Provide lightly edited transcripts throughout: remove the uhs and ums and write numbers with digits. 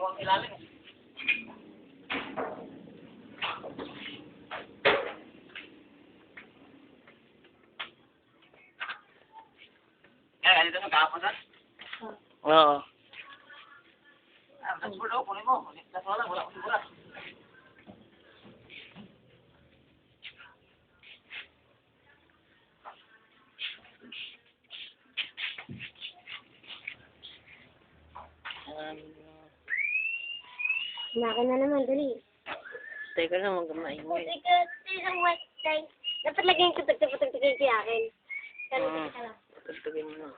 ang ilalim. Ganito na kahapon na? Oo. Dashboard ako, kunin mo. Wala akong sigura. Naka na naman, dali. Teka lang, magkamaingay. Dapat lagyan ko tagtagtagtagin kay akin. Tagtagin mo na.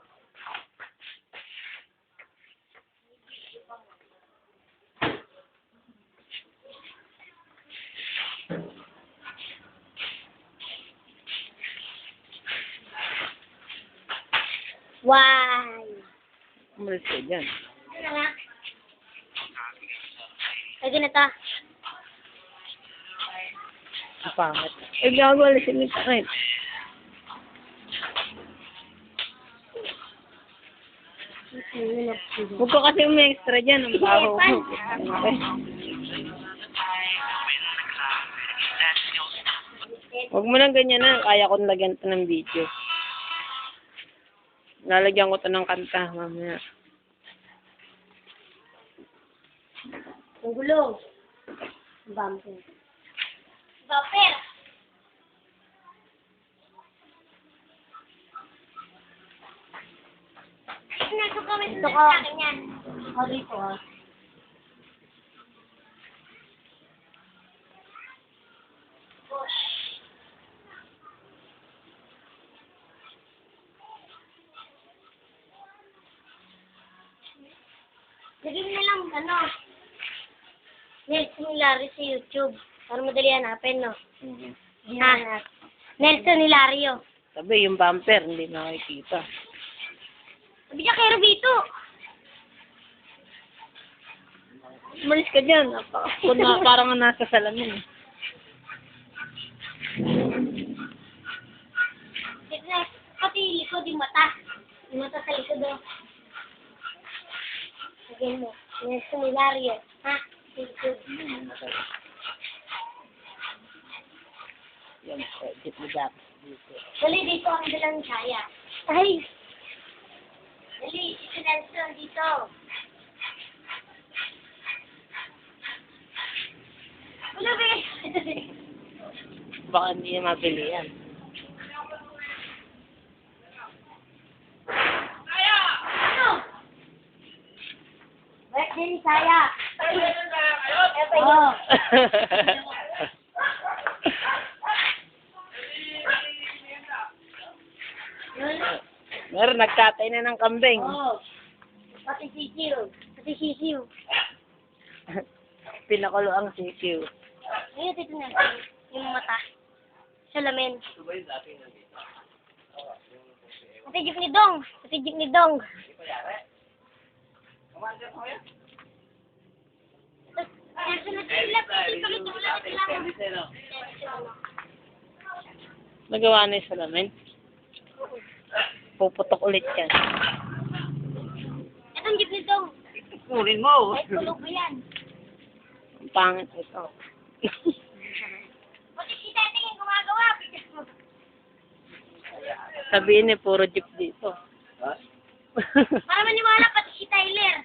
Why? Umalis ka dyan. Lagi na ta. Ang pangit. Eh, gago, alisin mo sakit. Huwag ko kasi may extra dyan. Ang baho ko. Huwag mo lang ganyan na. Kaya ko lagyan ito ng video. Lalagyan ko ito ng kanta mamaya. Ang gulong. Bumper. Bumper! Ito ka. Ako dito ah. Lagyan na lang, Nelson Hilario sa YouTube. Para madali hanapin, no? Ha? Nelson Hilario. Sabi, yung bumper, hindi nakikita. Sabi niya kay Robito. Umalis ka dyan. Parang nasa salamin. Dito na, pati likod yung mata. Yung mata sa likod, oh. Lagyan mo. Nelson Hilario. Ha? YouTube. Yan, edit mo dapat dito. Dali, dito ang dalang saya. Ay! Dali, si Nelson dito. Ano ba? Baka hindi niya mabili yan. Ano? Birthday ni Saya. Oh. Meron, nagkatay na ng kambing. Oh. Pati sisiw. Pati sisiw. Pinakulo ang sisiw. Ngayon, dito na. Yung mata. Salamin. Pati jeep ni Dong. Pati jeep ni Dong. Nagawa na yung salamin. Puputok ulit yan. Itong jeep ni Dong. Kunin mo. Kahit kulog mo yan. Ang pangit ito. Pati si Teteng yung gumagawa. Sabihin niya, puro jeep dito. Para maniwala pati si Tyler.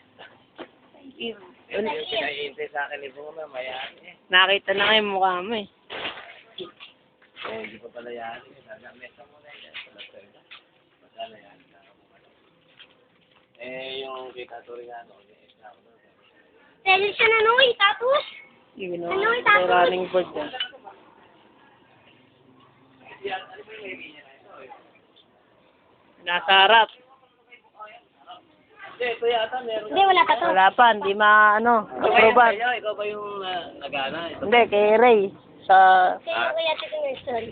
Pinahihintay sa akin ni Bunga, mayari. Nakita na kayo mukha mo eh. Hindi pa pala yan. Nagamesa mo na yan. Magkano yan? Yung kita Torino, Tyler siya na noy, tapos. Yun o, Ano, itapos? running board yan. Nasa harap. Hindi, ito yata meron. Hindi, wala pa to. Wala pa, hindi approval. Ikaw ba yung nagana? Hindi, kay Ray. Sa Kaya kaya ito yung story.